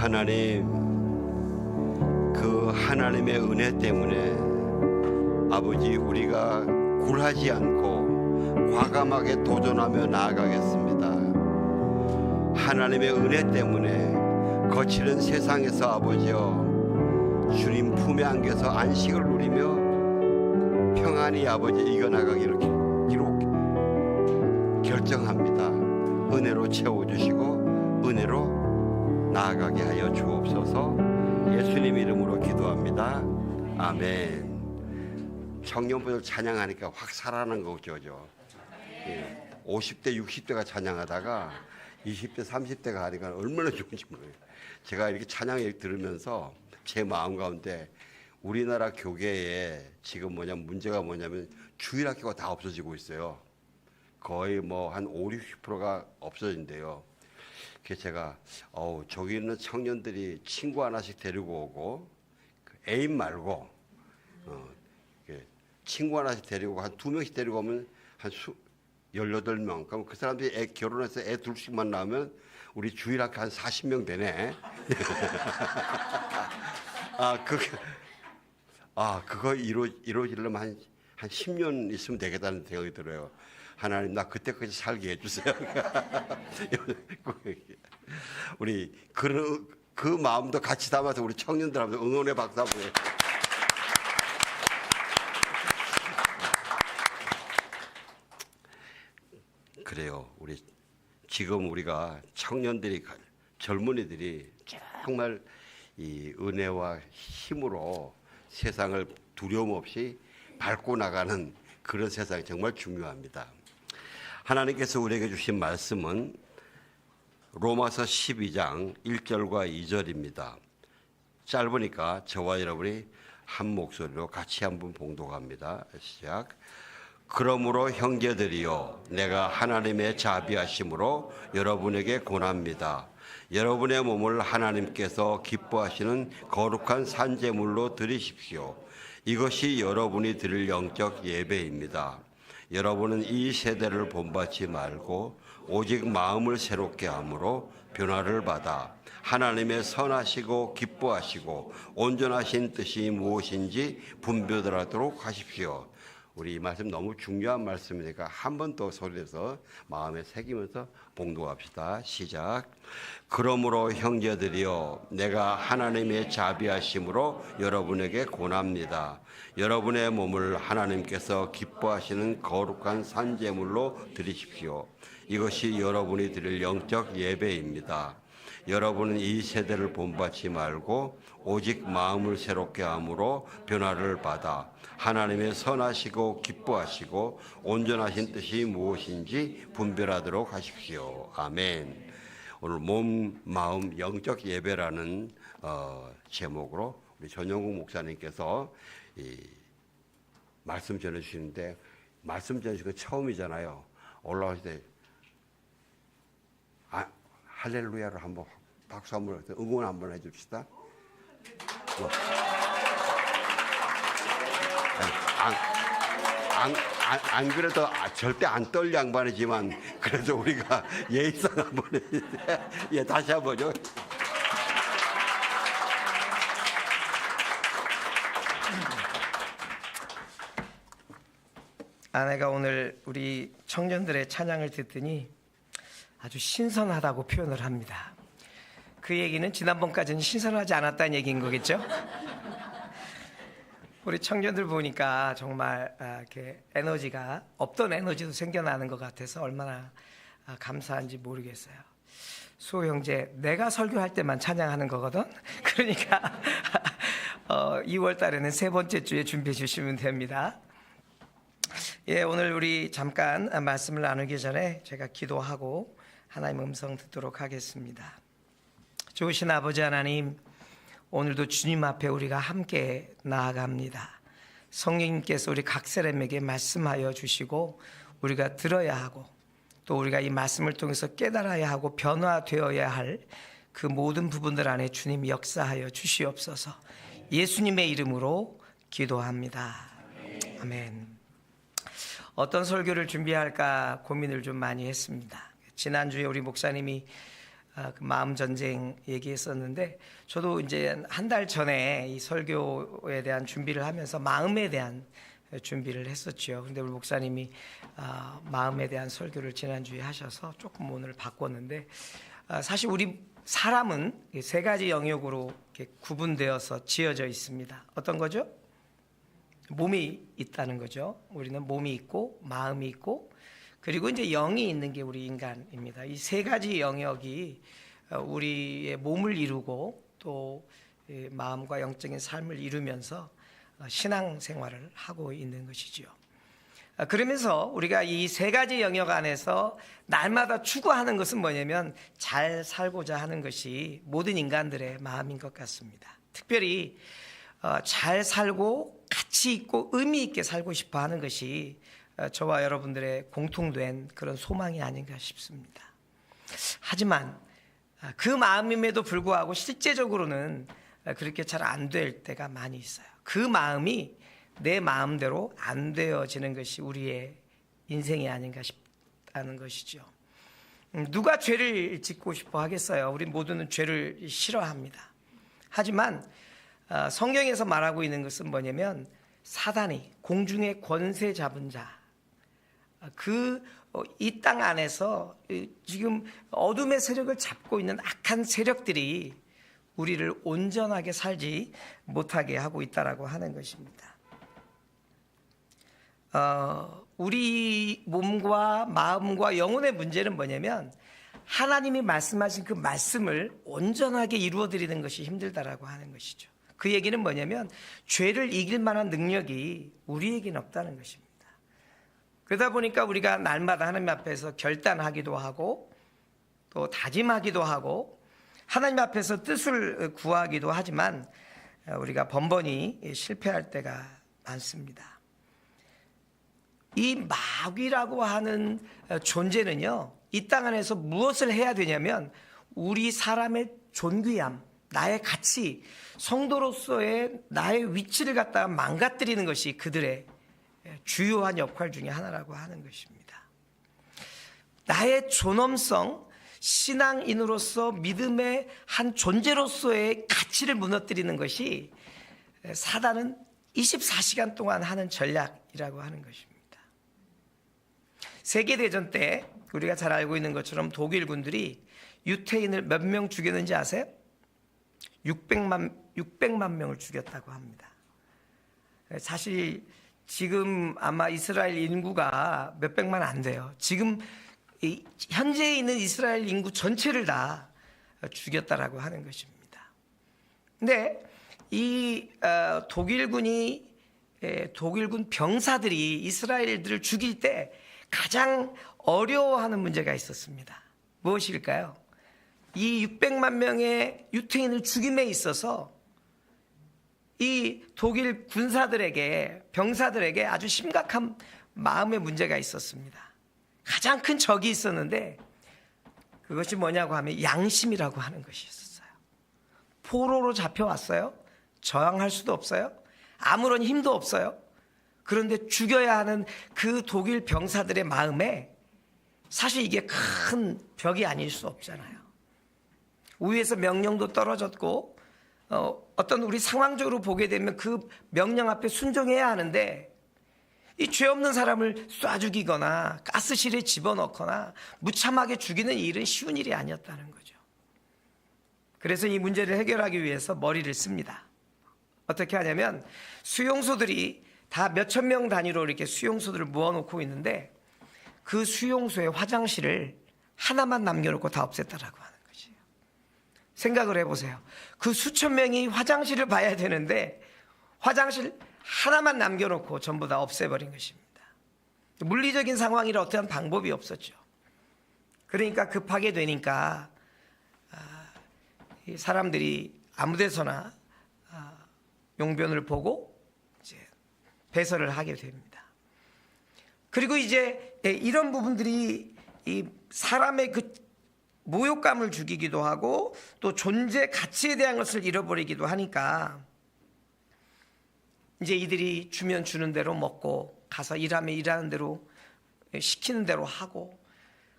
하나님, 그 하나님의 은혜 때문에 아버지 우리가 굴하지 않고 과감하게 도전하며 나아가겠습니다. 하나님의 은혜 때문에 거칠은 세상에서 아버지여 주님 품에 안겨서 안식을 누리며 평안히 아버지 이겨나가기를 결정합니다. 은혜로 채워주시고 은혜로 나아가게 하여 주옵소서. 예수님 이름으로 기도합니다. 아멘. 청년분들 찬양하니까 확 살아나는 거죠. 50대 60대가 찬양하다가 20대 30대가 하니까 얼마나 좋은지 모르겠어요. 제가 이렇게 찬양을 들으면서 제 마음 가운데 우리나라 교계에 지금 문제가 뭐냐면 주일학교가 다 없어지고 있어요. 거의 한 5, 60%가 없어진대요. 그래서 제가 저기 있는 청년들이 친구 하나씩 데리고 오고 애인 말고 친구 하나씩 데리고 한 2명씩 데리고 오면 한 18명. 그럼 그 사람들이 결혼해서 애 둘씩만 낳으면 우리 주일학교 한 40명 되네. 그거 이루어지려면 한 10년 있으면 되겠다는 생각이 들어요. 하나님, 나 그때까지 살게 해주세요. 우리 그 마음도 같이 담아서 우리 청년들한테 응원의 박수 한번 해요. 그래요. 지금 우리가 청년들이, 젊은이들이 정말 이 은혜와 힘으로 세상을 두려움 없이 밟고 나가는 그런 세상이 정말 중요합니다. 하나님께서 우리에게 주신 말씀은 로마서 12장 1절과 2절입니다. 짧으니까 저와 여러분이 한 목소리로 같이 한번 봉독합니다. 시작. 그러므로 형제들이여, 내가 하나님의 자비하심으로 여러분에게 권합니다. 여러분의 몸을 하나님께서 기뻐하시는 거룩한 산제물로 드리십시오. 이것이 여러분이 드릴 영적 예배입니다. 여러분은 이 세대를 본받지 말고 오직 마음을 새롭게 함으로 변화를 받아 하나님의 선하시고 기뻐하시고 온전하신 뜻이 무엇인지 분별하도록 하십시오. 우리 이 말씀 너무 중요한 말씀이니까 한 번 더 소리내서 마음에 새기면서 봉독합시다. 시작. 그러므로 형제들이여, 내가 하나님의 자비하심으로 여러분에게 권합니다. 여러분의 몸을 하나님께서 기뻐하시는 거룩한 산제물로 드리십시오. 이것이 여러분이 드릴 영적 예배입니다. 여러분은 이 세대를 본받지 말고 오직 마음을 새롭게 함으로 변화를 받아 하나님의 선하시고 기뻐하시고 온전하신 뜻이 무엇인지 분별하도록 하십시오. 아멘. 오늘 몸, 마음, 영적 예배라는 제목으로 우리 전영국 목사님께서 말씀 전해주시는데, 말씀 전해주신 거 처음이잖아요. 올라오실 때 할렐루야를 한번 박수 한번 해서 응원 한번 해줍시다. 안 그래도 절대 안 떨 양반이지만 그래도 우리가 예의상 한번 해. 다시 한번요. 아내가 오늘 우리 청년들의 찬양을 듣더니 아주 신선하다고 표현을 합니다. 그 얘기는 지난번까지는 신선하지 않았다는 얘기인 거겠죠? 우리 청년들 보니까 정말 이렇게 에너지가, 없던 에너지도 생겨나는 것 같아서 얼마나 감사한지 모르겠어요. 수호 형제, 내가 설교할 때만 찬양하는 거거든. 그러니까 2월 달에는 세 번째 주에 준비해 주시면 됩니다. 오늘 우리 잠깐 말씀을 나누기 전에 제가 기도하고 하나님 음성 듣도록 하겠습니다. 좋으신 아버지 하나님, 오늘도 주님 앞에 우리가 함께 나아갑니다. 성령님께서 우리 각 사람에게 말씀하여 주시고 우리가 들어야 하고 또 우리가 이 말씀을 통해서 깨달아야 하고 변화되어야 할 그 모든 부분들 안에 주님 역사하여 주시옵소서. 예수님의 이름으로 기도합니다. 아멘. 어떤 설교를 준비할까 고민을 좀 많이 했습니다. 지난주에 우리 목사님이 그 마음 전쟁 얘기했었는데 저도 이제 한 달 전에 이 설교에 대한 준비를 하면서 마음에 대한 준비를 했었죠. 근데 우리 목사님이 마음에 대한 설교를 지난주에 하셔서 조금 오늘 바꿨는데 사실 우리 사람은 세 가지 영역으로 이렇게 구분되어서 지어져 있습니다. 어떤 거죠? 몸이 있다는 거죠. 우리는 몸이 있고 마음이 있고 그리고 이제 영이 있는 게 우리 인간입니다. 이 세 가지 영역이 우리의 몸을 이루고 또 마음과 영적인 삶을 이루면서 신앙 생활을 하고 있는 것이지요. 그러면서 우리가 이 세 가지 영역 안에서 날마다 추구하는 것은 뭐냐면 잘 살고자 하는 것이 모든 인간들의 마음인 것 같습니다. 특별히 잘 살고 가치 있고 의미 있게 살고 싶어 하는 것이 저와 여러분들의 공통된 그런 소망이 아닌가 싶습니다. 하지만 그 마음임에도 불구하고 실제적으로는 그렇게 잘 안 될 때가 많이 있어요. 그 마음이 내 마음대로 안 되어지는 것이 우리의 인생이 아닌가 싶다는 것이죠. 누가 죄를 짓고 싶어 하겠어요? 우리 모두는 죄를 싫어합니다. 하지만 성경에서 말하고 있는 것은 뭐냐면 사단이 공중의 권세 잡은 자, 이 땅 안에서 지금 어둠의 세력을 잡고 있는 악한 세력들이 우리를 온전하게 살지 못하게 하고 있다라고 하는 것입니다. 우리 몸과 마음과 영혼의 문제는 뭐냐면 하나님이 말씀하신 그 말씀을 온전하게 이루어 드리는 것이 힘들다라고 하는 것이죠. 그 얘기는 뭐냐면 죄를 이길 만한 능력이 우리에게는 없다는 것입니다. 그러다 보니까 우리가 날마다 하나님 앞에서 결단하기도 하고 또 다짐하기도 하고 하나님 앞에서 뜻을 구하기도 하지만 우리가 번번이 실패할 때가 많습니다. 이 마귀라고 하는 존재는요, 이 땅 안에서 무엇을 해야 되냐면 우리 사람의 존귀함, 나의 가치, 성도로서의 나의 위치를 갖다가 망가뜨리는 것이 그들의 주요한 역할 중에 하나라고 하는 것입니다. 나의 존엄성, 신앙인으로서 믿음의 한 존재로서의 가치를 무너뜨리는 것이 사단은 24시간 동안 하는 전략이라고 하는 것입니다. 세계대전 때 우리가 잘 알고 있는 것처럼 독일군들이 유태인을 몇 명 죽였는지 아세요? 600만 명을 죽였다고 합니다. 사실 지금 아마 이스라엘 인구가 몇백만 안 돼요. 지금 현재 있는 이스라엘 인구 전체를 다 죽였다라고 하는 것입니다. 근데 이 독일군 병사들이 이스라엘들을 죽일 때 가장 어려워하는 문제가 있었습니다. 무엇일까요? 이 600만 명의 유태인을 죽임에 있어서 이 독일 병사들에게 아주 심각한 마음의 문제가 있었습니다. 가장 큰 적이 있었는데 그것이 뭐냐고 하면 양심이라고 하는 것이 있었어요. 포로로 잡혀왔어요. 저항할 수도 없어요. 아무런 힘도 없어요. 그런데 죽여야 하는 그 독일 병사들의 마음에 사실 이게 큰 벽이 아닐 수 없잖아요. 위에서 명령도 떨어졌고 어떤 우리 상황적으로 보게 되면 그 명령 앞에 순종해야 하는데 이 죄 없는 사람을 쏴 죽이거나 가스실에 집어넣거나 무참하게 죽이는 일은 쉬운 일이 아니었다는 거죠. 그래서 이 문제를 해결하기 위해서 머리를 씁니다. 어떻게 하냐면 수용소들이 다 몇천 명 단위로 이렇게 수용소들을 모아놓고 있는데 그 수용소의 화장실을 하나만 남겨놓고 다 없앴다라고 하는 것이에요. 생각을 해보세요. 그 수천 명이 화장실을 봐야 되는데 화장실 하나만 남겨놓고 전부 다 없애버린 것입니다. 물리적인 상황이라 어떠한 방법이 없었죠. 그러니까 급하게 되니까 이 사람들이 아무데서나 용변을 보고 이제 배설을 하게 됩니다. 그리고 이제 이런 부분들이 이 사람의 그 모욕감을 주기도 하고 또 존재 가치에 대한 것을 잃어버리기도 하니까 이제 이들이 주면 주는 대로 먹고 가서 일하면 일하는 대로 시키는 대로 하고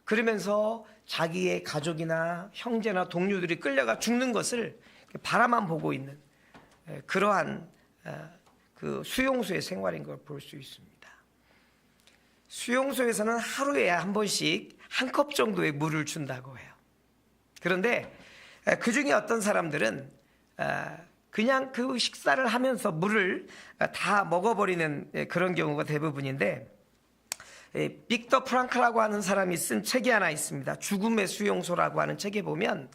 그러면서 자기의 가족이나 형제나 동료들이 끌려가 죽는 것을 바라만 보고 있는 그러한 그 수용소의 생활인 걸 볼 수 있습니다. 수용소에서는 하루에 한 번씩 한 컵 정도의 물을 준다고 해요. 그런데 그 중에 어떤 사람들은 그냥 그 식사를 하면서 물을 다 먹어버리는 그런 경우가 대부분인데, 빅터 프랑크라고 하는 사람이 쓴 책이 하나 있습니다. 죽음의 수용소라고 하는 책에 보면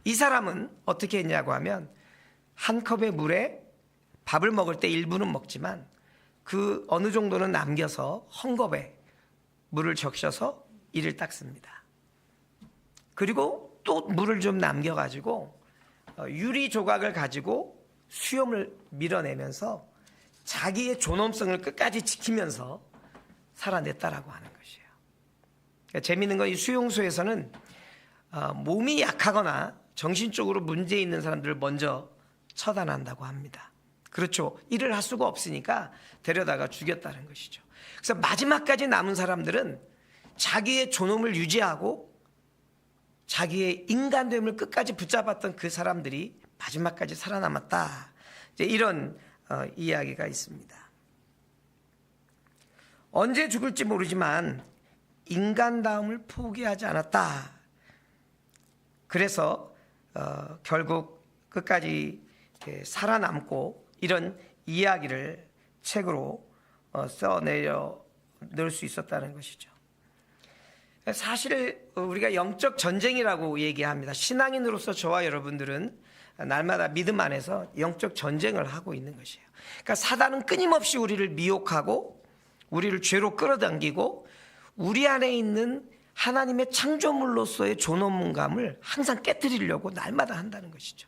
이 사람은 어떻게 했냐고 하면 한 컵의 물에 밥을 먹을 때 일부는 먹지만 그 어느 정도는 남겨서 헝겊에 물을 적셔서 이를 닦습니다. 그리고 또 물을 좀 남겨가지고 유리 조각을 가지고 수염을 밀어내면서 자기의 존엄성을 끝까지 지키면서 살아냈다라고 하는 것이에요. 그러니까 재미있는 건 이 수용소에서는 몸이 약하거나 정신적으로 문제 있는 사람들을 먼저 처단한다고 합니다. 그렇죠. 일을 할 수가 없으니까 데려다가 죽였다는 것이죠. 그래서 마지막까지 남은 사람들은 자기의 존엄을 유지하고 자기의 인간됨을 끝까지 붙잡았던 그 사람들이 마지막까지 살아남았다. 이제 이런 이야기가 있습니다. 언제 죽을지 모르지만 인간다움을 포기하지 않았다. 그래서 결국 끝까지 살아남고 이런 이야기를 책으로 써내려 수 있었다는 것이죠. 사실 우리가 영적 전쟁이라고 얘기합니다. 신앙인으로서 저와 여러분들은 날마다 믿음 안에서 영적 전쟁을 하고 있는 것이에요. 그러니까 사단은 끊임없이 우리를 미혹하고 우리를 죄로 끌어당기고 우리 안에 있는 하나님의 창조물로서의 존엄감을 항상 깨뜨리려고 날마다 한다는 것이죠.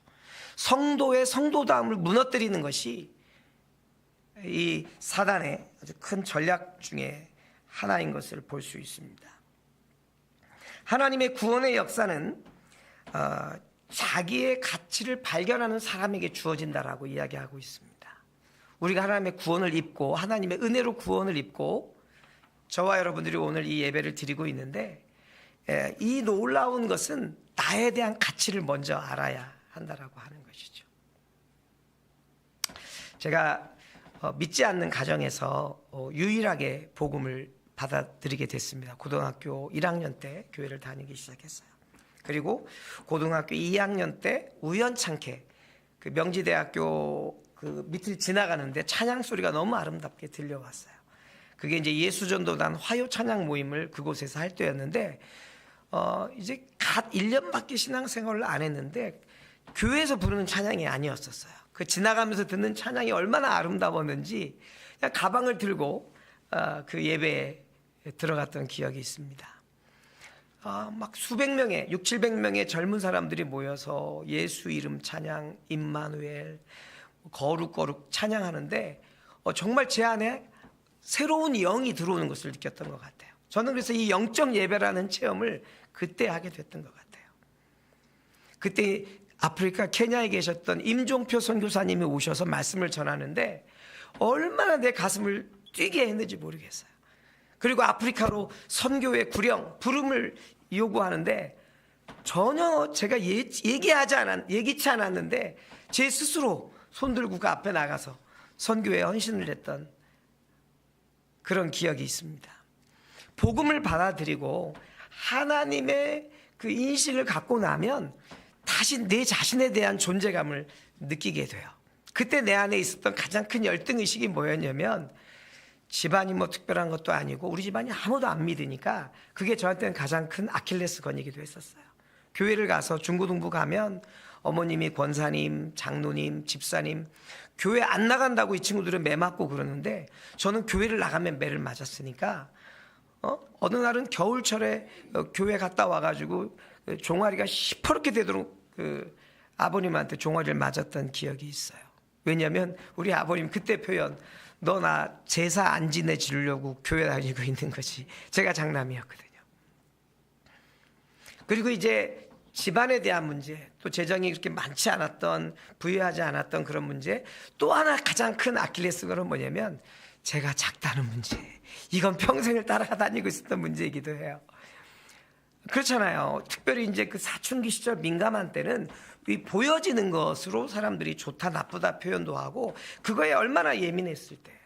성도의 성도다움을 무너뜨리는 것이 이 사단의 아주 큰 전략 중에 하나인 것을 볼 수 있습니다. 하나님의 구원의 역사는 자기의 가치를 발견하는 사람에게 주어진다라고 이야기하고 있습니다. 우리가 하나님의 구원을 입고 하나님의 은혜로 구원을 입고 저와 여러분들이 오늘 이 예배를 드리고 있는데, 이 놀라운 것은 나에 대한 가치를 먼저 알아야 한다라고 하는 것이죠. 제가 믿지 않는 가정에서 유일하게 복음을 받아들이게 됐습니다. 고등학교 1학년 때 교회를 다니기 시작했어요. 그리고 고등학교 2학년 때 우연찮게 그 명지대학교 그 밑을 지나가는데 찬양 소리가 너무 아름답게 들려왔어요. 그게 이제 예수전도단 화요 찬양 모임을 그곳에서 할 때였는데, 이제 갓 1년밖에 신앙생활을 안 했는데 교회에서 부르는 찬양이 아니었었어요. 그 지나가면서 듣는 찬양이 얼마나 아름다웠는지 그냥 가방을 들고 그 예배에 들어갔던 기억이 있습니다. 막 수백 명의 600~700명의 젊은 사람들이 모여서 예수 이름 찬양, 임마누엘, 거룩거룩 찬양하는데 정말 제 안에 새로운 영이 들어오는 것을 느꼈던 것 같아요. 저는 그래서 이 영적 예배라는 체험을 그때 하게 됐던 것 같아요. 그때 아프리카 케냐에 계셨던 임종표 선교사님이 오셔서 말씀을 전하는데 얼마나 내 가슴을 뛰게 했는지 모르겠어요. 그리고 아프리카로 선교의 구령, 부름을 요구하는데 전혀 제가 예기치 않았는데 제 스스로 손들고 그 앞에 나가서 선교에 헌신을 했던 그런 기억이 있습니다. 복음을 받아들이고 하나님의 그 인식을 갖고 나면 다시 내 자신에 대한 존재감을 느끼게 돼요. 그때 내 안에 있었던 가장 큰 열등의식이 뭐였냐면, 집안이 뭐 특별한 것도 아니고 우리 집안이 아무도 안 믿으니까 그게 저한테는 가장 큰 아킬레스건이기도 했었어요. 교회를 가서 중고등부 가면 어머님이 권사님, 장로님, 집사님, 교회 안 나간다고 이 친구들은 매 맞고 그러는데 저는 교회를 나가면 매를 맞았으니까 어느 날은 겨울철에 교회 갔다 와가지고 종아리가 시퍼렇게 되도록 그 아버님한테 종아리를 맞았던 기억이 있어요. 왜냐하면 우리 아버님 그때 표현, 너 나 제사 안 지내주려고 교회 다니고 있는 것이 제가 장남이었거든요. 그리고 이제 집안에 대한 문제, 또 재정이 그렇게 많지 않았던, 부유하지 않았던 그런 문제, 또 하나 가장 큰 아킬레스건은 뭐냐면 제가 작다는 문제. 이건 평생을 따라다니고 있었던 문제이기도 해요. 그렇잖아요. 특별히 이제 그 사춘기 시절 민감한 때는 이 보여지는 것으로 사람들이 좋다 나쁘다 표현도 하고 그거에 얼마나 예민했을 때예요.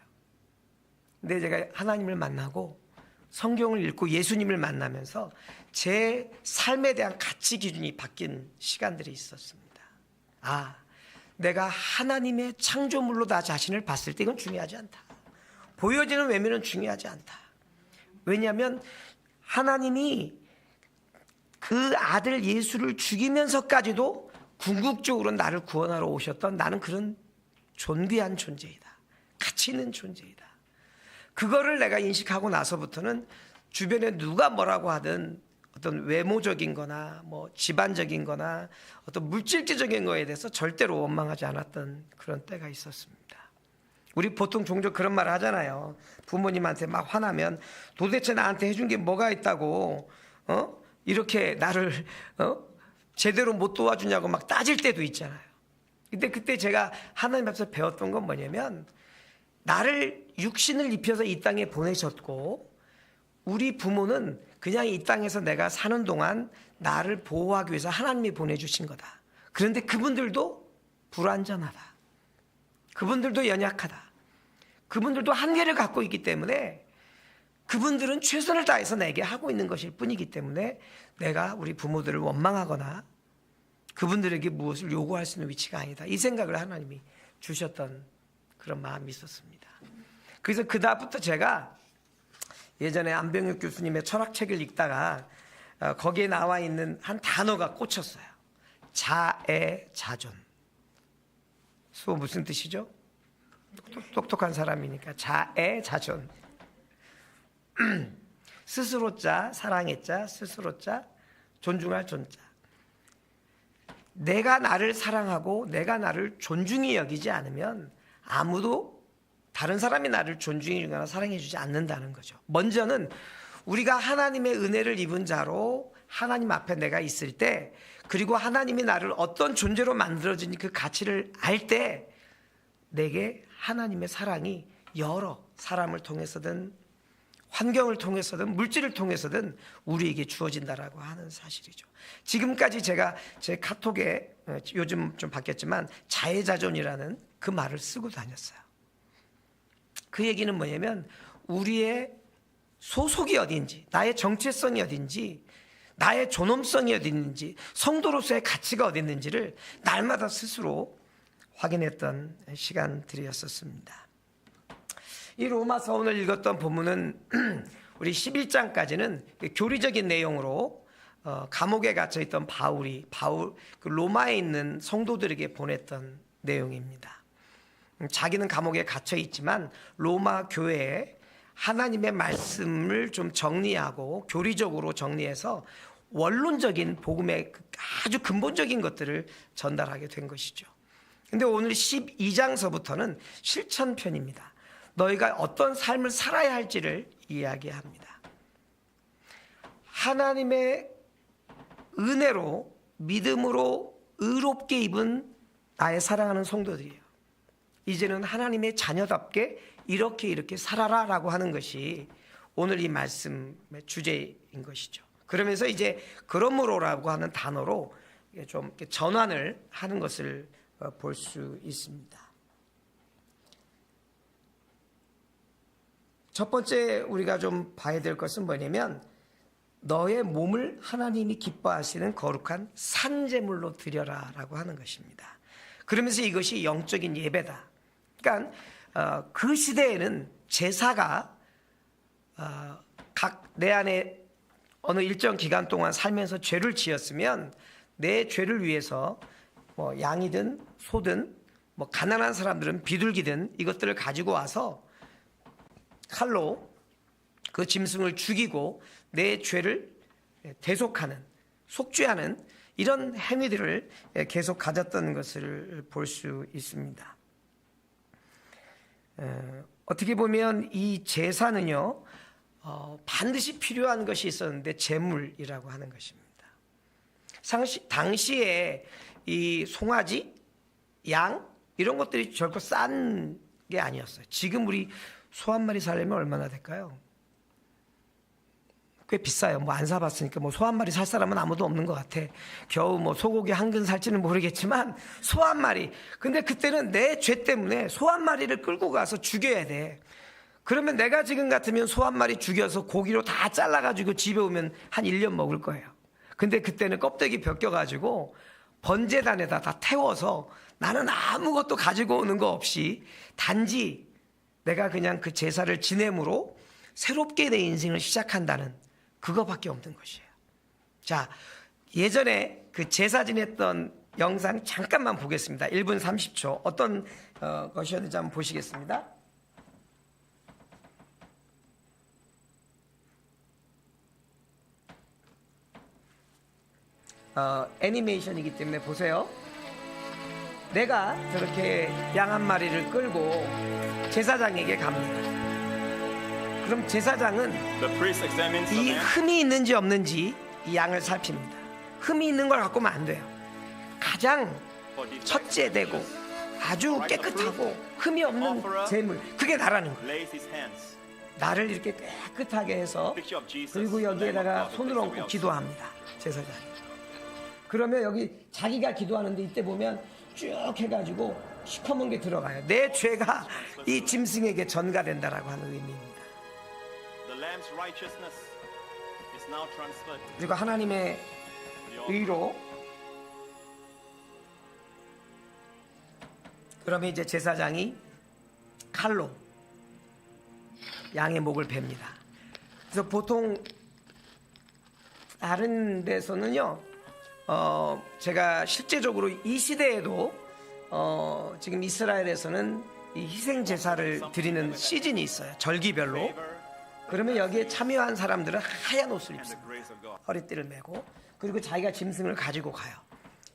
근데 제가 하나님을 만나고 성경을 읽고 예수님을 만나면서 제 삶에 대한 가치 기준이 바뀐 시간들이 있었습니다. 아, 내가 하나님의 창조물로 나 자신을 봤을 때 이건 중요하지 않다. 보여지는 외면은 중요하지 않다. 왜냐하면 하나님이 그 아들 예수를 죽이면서까지도 궁극적으로 나를 구원하러 오셨던 나는 그런 존귀한 존재이다. 가치 있는 존재이다. 그거를 내가 인식하고 나서부터는 주변에 누가 뭐라고 하든 어떤 외모적인 거나 뭐 집안적인 거나 어떤 물질적인 거에 대해서 절대로 원망하지 않았던 그런 때가 있었습니다. 우리 보통 종종 그런 말 하잖아요. 부모님한테 막 화나면 도대체 나한테 해준 게 뭐가 있다고 이렇게 나를 제대로 못 도와주냐고 막 따질 때도 있잖아요. 근데 그때 제가 하나님 앞에서 배웠던 건 뭐냐면 나를 육신을 입혀서 이 땅에 보내셨고 우리 부모는 그냥 이 땅에서 내가 사는 동안 나를 보호하기 위해서 하나님이 보내주신 거다. 그런데 그분들도 불완전하다. 그분들도 연약하다. 그분들도 한계를 갖고 있기 때문에 그분들은 최선을 다해서 내게 하고 있는 것일 뿐이기 때문에 내가 우리 부모들을 원망하거나 그분들에게 무엇을 요구할 수 있는 위치가 아니다. 이 생각을 하나님이 주셨던 그런 마음이 있었습니다. 그래서 그다음부터 제가 예전에 안병육 교수님의 철학책을 읽다가 거기에 나와 있는 한 단어가 꽂혔어요. 자애자존. 수호 무슨 뜻이죠? 똑똑한 사람이니까 자애자존. 스스로자, 사랑의 자, 스스로자, 존중할 존자. 내가 나를 사랑하고 내가 나를 존중히 여기지 않으면 아무도 다른 사람이 나를 존중해 주거나 사랑해 주지 않는다는 거죠. 먼저는 우리가 하나님의 은혜를 입은 자로 하나님 앞에 내가 있을 때 그리고 하나님이 나를 어떤 존재로 만들어진 그 가치를 알 때 내게 하나님의 사랑이 여러 사람을 통해서든 환경을 통해서든 물질을 통해서든 우리에게 주어진다라고 하는 사실이죠. 지금까지 제가 제 카톡에 요즘 좀 바뀌었지만 자애자존이라는 그 말을 쓰고 다녔어요. 그 얘기는 뭐냐면 우리의 소속이 어딘지, 나의 정체성이 어딘지, 나의 존엄성이 어디 있는지, 성도로서의 가치가 어디 있는지를 날마다 스스로 확인했던 시간들이었었습니다. 이 로마서 오늘 읽었던 본문은 우리 11장까지는 교리적인 내용으로 감옥에 갇혀있던 바울 그 로마에 있는 성도들에게 보냈던 내용입니다. 자기는 감옥에 갇혀 있지만 로마 교회에 하나님의 말씀을 좀 정리하고 교리적으로 정리해서 원론적인 복음의 아주 근본적인 것들을 전달하게 된 것이죠. 근데 오늘 12장서부터는 실천편입니다. 너희가 어떤 삶을 살아야 할지를 이야기합니다. 하나님의 은혜로 믿음으로 의롭게 입은 나의 사랑하는 성도들이에요. 이제는 하나님의 자녀답게 이렇게 살아라라고 하는 것이 오늘 이 말씀의 주제인 것이죠. 그러면서 이제 그러므로라고 하는 단어로 좀 이렇게 전환을 하는 것을 볼 수 있습니다. 첫 번째 우리가 좀 봐야 될 것은 뭐냐면 너의 몸을 하나님이 기뻐하시는 거룩한 산제물로 드려라라고 하는 것입니다. 그러면서 이것이 영적인 예배다. 그러니까 그 시대에는 제사가 각 내 안에 어느 일정 기간 동안 살면서 죄를 지었으면 내 죄를 위해서 뭐 양이든 소든 뭐 가난한 사람들은 비둘기든 이것들을 가지고 와서 칼로 그 짐승을 죽이고 내 죄를 대속하는 속죄하는 이런 행위들을 계속 가졌던 것을 볼 수 있습니다. 어떻게 보면 이 제사는요 반드시 필요한 것이 있었는데 제물이라고 하는 것입니다. 당시에 이 송아지, 양 이런 것들이 결코 싼 게 아니었어요. 지금 우리 소 한 마리 살려면 얼마나 될까요? 꽤 비싸요. 뭐 안 사봤으니까 뭐 소 한 마리 살 사람은 아무도 없는 것 같아. 겨우 뭐 소고기 한 근 살지는 모르겠지만 소 한 마리. 근데 그때는 내 죄 때문에 소 한 마리를 끌고 가서 죽여야 돼. 그러면 내가 지금 같으면 소 한 마리 죽여서 고기로 다 잘라가지고 집에 오면 한 1년 먹을 거예요. 근데 그때는 껍데기 벗겨가지고 번제단에다 다 태워서 나는 아무것도 가지고 오는 거 없이 단지 내가 그냥 그 제사를 지냄으로 새롭게 내 인생을 시작한다는 그거밖에 없는 것이에요. 자, 예전에 그 제사 지냈던 영상 잠깐만 보겠습니다. 1분 30초. 어떤 것이었는지 한번 보시겠습니다. 애니메이션이기 때문에 보세요. 내가 저렇게 양 한 마리를 끌고 제사장에게 갑니다. 그럼 제사장은 The priest examines the 이 lamb. 흠이 있는지 없는지 이 양을 살핍니다. 흠이 있는 걸 갖고 오면 안 돼요. 가장 For defects, 첫째되고 아주 깨끗하고 흠이 없는 재물, 그게 나라는 거예요. lays his hands. 나를 이렇게 깨끗하게 해서 Picture of Jesus. 그리고 여기에다가 Lamb of God, 손을 the 얹고 place 기도합니다. 제사장이. 그러면 여기 자기가 기도하는데 이때 보면 쭉 해가지고 시커먼 게 들어가요. 내 죄가 이 짐승에게 전가된다라고 하는 의미입니다. The lamb's righteousness is now transferred. 그리고 하나님의 의로 그러면 이제 제사장이 칼로 양의 목을 베입니다. 그래서 보통 다른 데서는요, 제가 실제적으로 이 시대에도 지금 이스라엘에서는 이 희생 제사를 드리는 시즌이 있어요. 절기별로. Favor 그러면 여기에 참여한 사람들은 하얀 옷을 and the 입습니다. grace of God. 허리띠를 메고 그리고 자기가 짐승을 가지고 가요.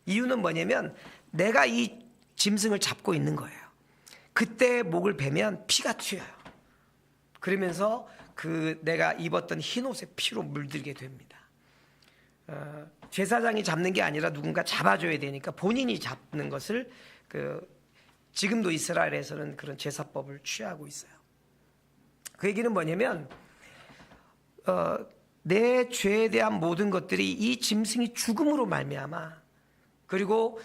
이유는 뭐냐면 내가 이 짐승을 잡고 있는 거예요. 그때 목을 베면 피가 튀어요. 그러면서 그 내가 입었던 흰 옷에 피로 물들게 됩니다. 제사장이 잡는 게 아니라 누군가 잡아줘야 되니까 본인이 잡는 것을 지금도 이스라엘에서는 그런 제사법을 취하고 있어요. 그 얘기는 뭐냐면 내 죄에 대한 모든 것들이 이 짐승이 죽음으로 말미암아 그리고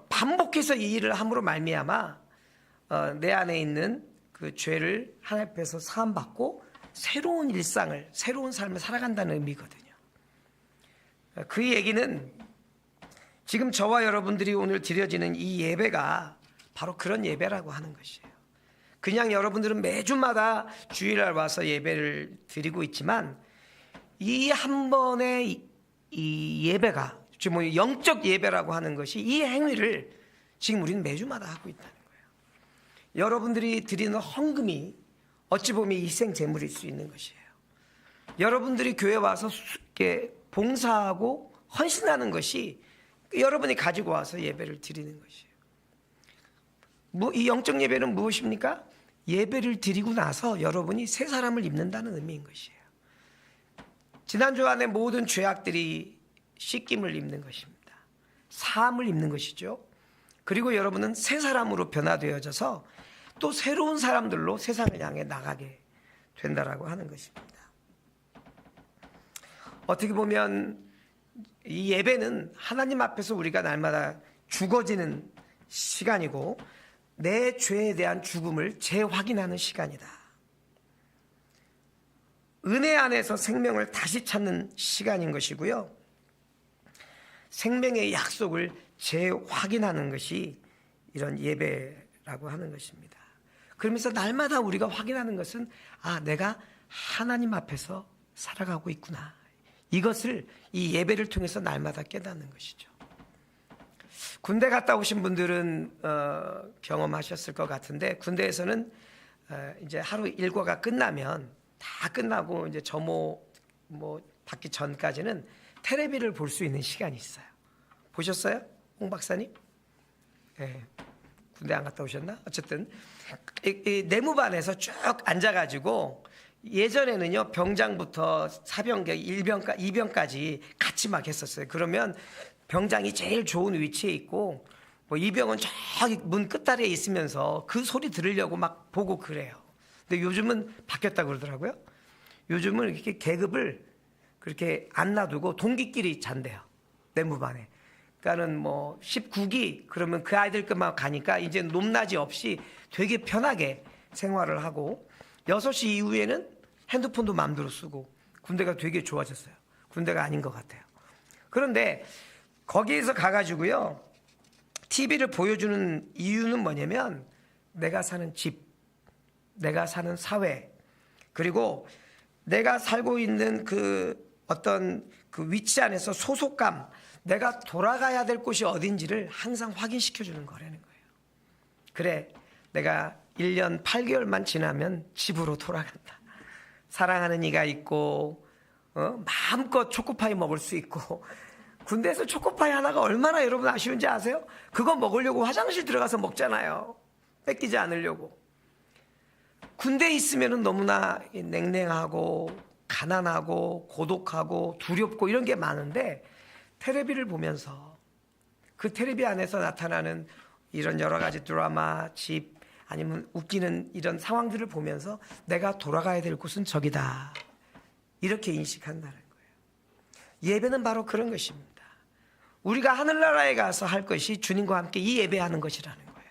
반복해서 이 일을 함으로 말미암아 내 안에 있는 그 죄를 하나님 앞에서 사함받고 새로운 일상을 새로운 삶을 살아간다는 의미거든요. 그 얘기는 지금 저와 여러분들이 오늘 드려지는 이 예배가 바로 그런 예배라고 하는 것이에요. 그냥 여러분들은 매주마다 주일날 와서 예배를 드리고 있지만 이 한 번의 이 예배가 지금 뭐 영적 예배라고 하는 것이 이 행위를 지금 우리는 매주마다 하고 있다는 거예요. 여러분들이 드리는 헌금이 어찌 보면 희생 제물일 수 있는 것이에요. 여러분들이 교회 와서 이렇게 봉사하고 헌신하는 것이 여러분이 가지고 와서 예배를 드리는 것이에요. 이 영적 예배는 무엇입니까? 예배를 드리고 나서 여러분이 새 사람을 입는다는 의미인 것이에요. 지난주 안에 모든 죄악들이 씻김을 입는 것입니다. 사함을 입는 것이죠. 그리고 여러분은 새 사람으로 변화되어져서 또 새로운 사람들로 세상을 향해 나가게 된다라고 하는 것입니다. 어떻게 보면 이 예배는 하나님 앞에서 우리가 날마다 죽어지는 시간이고 내 죄에 대한 죽음을 재확인하는 시간이다. 은혜 안에서 생명을 다시 찾는 시간인 것이고요. 생명의 약속을 재확인하는 것이 이런 예배라고 하는 것입니다. 그러면서 날마다 우리가 확인하는 것은 내가 하나님 앞에서 살아가고 있구나. 이것을 이 예배를 통해서 날마다 깨닫는 것이죠. 군대 갔다 오신 분들은 경험하셨을 것 같은데 군대에서는 이제 하루 일과가 끝나면 다 끝나고 이제 점호 받기 전까지는 테레비를 볼 수 있는 시간이 있어요. 보셨어요? 홍 박사님? 네. 군대 안 갔다 오셨나? 어쨌든 이 내무반에서 쭉 앉아가지고 예전에는요 병장부터 사병, 1병, 2병까지 같이 막 했었어요. 그러면 병장이 제일 좋은 위치에 있고 이병은 저기 문 끝다리에 있으면서 그 소리 들으려고 막 보고 그래요. 근데 요즘은 바뀌었다고 그러더라고요. 요즘은 이렇게 계급을 그렇게 안 놔두고 동기끼리 잔대요. 내무반에. 그러니까는 뭐 19기 그러면 그 아이들 것만 가니까 이제 높낮이 없이 되게 편하게 생활을 하고 6시 이후에는 핸드폰도 마음대로 쓰고 군대가 되게 좋아졌어요. 군대가 아닌 것 같아요. 그런데 거기에서 가가지고요. TV를 보여주는 이유는 뭐냐면 내가 사는 집, 내가 사는 사회, 그리고 내가 살고 있는 그 어떤 그 위치 안에서 소속감, 내가 돌아가야 될 곳이 어딘지를 항상 확인시켜 주는 거라는 거예요. 그래, 내가 1년 8개월만 지나면 집으로 돌아간다. 사랑하는 이가 있고 마음껏 초코파이 먹을 수 있고 군대에서 초코파이 하나가 얼마나 여러분 아쉬운지 아세요? 그거 먹으려고 화장실 들어가서 먹잖아요. 뺏기지 않으려고. 군대에 있으면 너무나 냉랭하고 가난하고 고독하고 두렵고 이런 게 많은데 텔레비를 보면서 그 텔레비 안에서 나타나는 이런 여러 가지 드라마, 집 아니면 웃기는 이런 상황들을 보면서 내가 돌아가야 될 곳은 저기다. 이렇게 인식한다는 거예요. 예배는 바로 그런 것입니다. 우리가 하늘나라에 가서 할 것이 주님과 함께 이 예배하는 것이라는 거예요.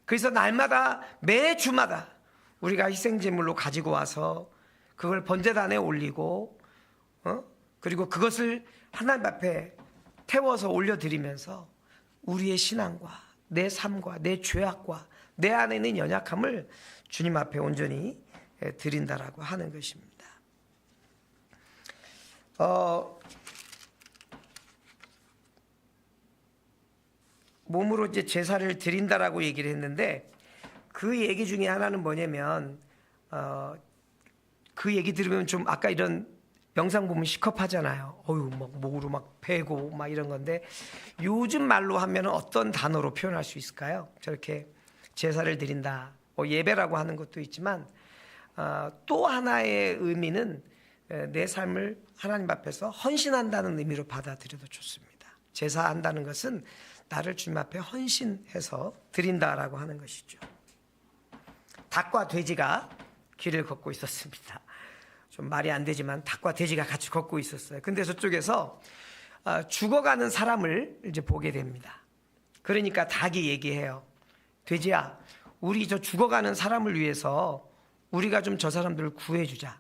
그래서 날마다 매주마다 우리가 희생제물로 가지고 와서 그걸 번제단에 올리고 그리고 그것을 하나님 앞에 태워서 올려드리면서 우리의 신앙과 내 삶과 내 죄악과 내 안에 있는 연약함을 주님 앞에 온전히 드린다라고 하는 것입니다. 몸으로 이제 제사를 드린다라고 얘기를 했는데 그 얘기 중에 하나는 뭐냐면 그 얘기 들으면 좀 아까 이런 영상 보면 시겁하잖아요. 어유 막 목으로 막 베고 막 이런 건데 요즘 말로 하면 어떤 단어로 표현할 수 있을까요? 저렇게 제사를 드린다, 예배라고 하는 것도 있지만 또 하나의 의미는 내 삶을 하나님 앞에서 헌신한다는 의미로 받아들여도 좋습니다. 제사한다는 것은 나를 주님 앞에 헌신해서 드린다라고 하는 것이죠. 닭과 돼지가 길을 걷고 있었습니다. 좀 말이 안 되지만 닭과 돼지가 같이 걷고 있었어요. 근데 저쪽에서 죽어가는 사람을 이제 보게 됩니다. 그러니까 닭이 얘기해요. 돼지야, 우리 저 죽어가는 사람을 위해서 우리가 좀 저 사람들을 구해주자.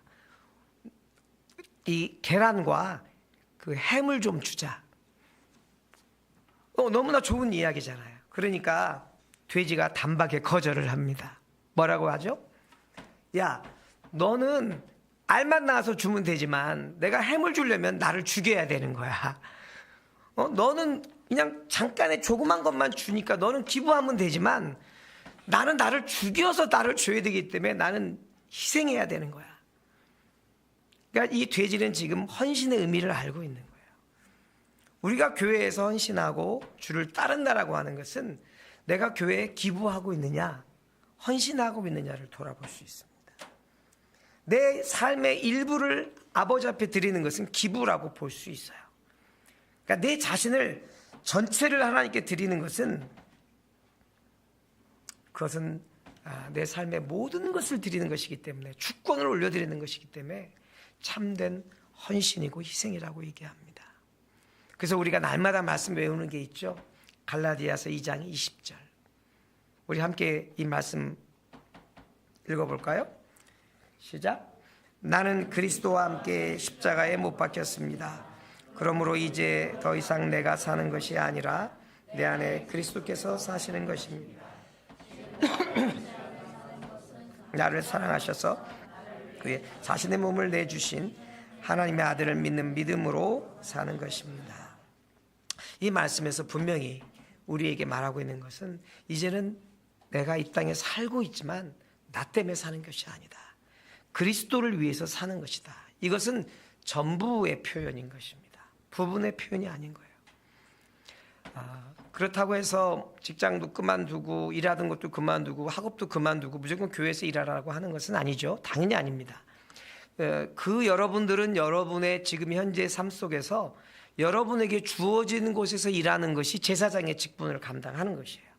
이 계란과 그 햄을 좀 주자. 너무나 좋은 이야기잖아요. 그러니까 돼지가 단박에 거절을 합니다. 뭐라고 하죠? 야, 너는 알만 낳아서 주면 되지만 내가 햄을 주려면 나를 죽여야 되는 거야. 너는 그냥 잠깐의 조그만 것만 주니까 너는 기부하면 되지만 나는 나를 죽여서 나를 줘야 되기 때문에 나는 희생해야 되는 거야. 그러니까 이 돼지는 지금 헌신의 의미를 알고 있는 거예요. 우리가 교회에서 헌신하고 주를 따른다라고 하는 것은 내가 교회에 기부하고 있느냐, 헌신하고 있느냐를 돌아볼 수 있습니다. 내 삶의 일부를 아버지 앞에 드리는 것은 기부라고 볼 수 있어요. 그러니까 내 자신을 전체를 하나님께 드리는 것은 그것은 내 삶의 모든 것을 드리는 것이기 때문에 주권을 올려드리는 것이기 때문에 참된 헌신이고 희생이라고 얘기합니다. 그래서 우리가 날마다 말씀 외우는 게 있죠. 갈라디아서 2장 20절. 우리 함께 이 말씀 읽어볼까요? 시작. 나는 그리스도와 함께 십자가에 못 박혔습니다. 그러므로 이제 더 이상 내가 사는 것이 아니라 내 안에 그리스도께서 사시는 것입니다. 나를 사랑하셔서 그의 자신의 몸을 내주신 하나님의 아들을 믿는 믿음으로 사는 것입니다. 이 말씀에서 분명히 우리에게 말하고 있는 것은 이제는 내가 이 땅에 살고 있지만 나 때문에 사는 것이 아니다. 그리스도를 위해서 사는 것이다. 이것은 전부의 표현인 것입니다. 부분의 표현이 아닌 거예요. 그렇다고 해서 직장도 그만두고 일하던 것도 그만두고 학업도 그만두고 무조건 교회에서 일하라고 하는 것은 아니죠. 당연히 아닙니다. 그 여러분들은 여러분의 지금 현재 삶 속에서 여러분에게 주어진 곳에서 일하는 것이 제사장의 직분을 감당하는 것이에요.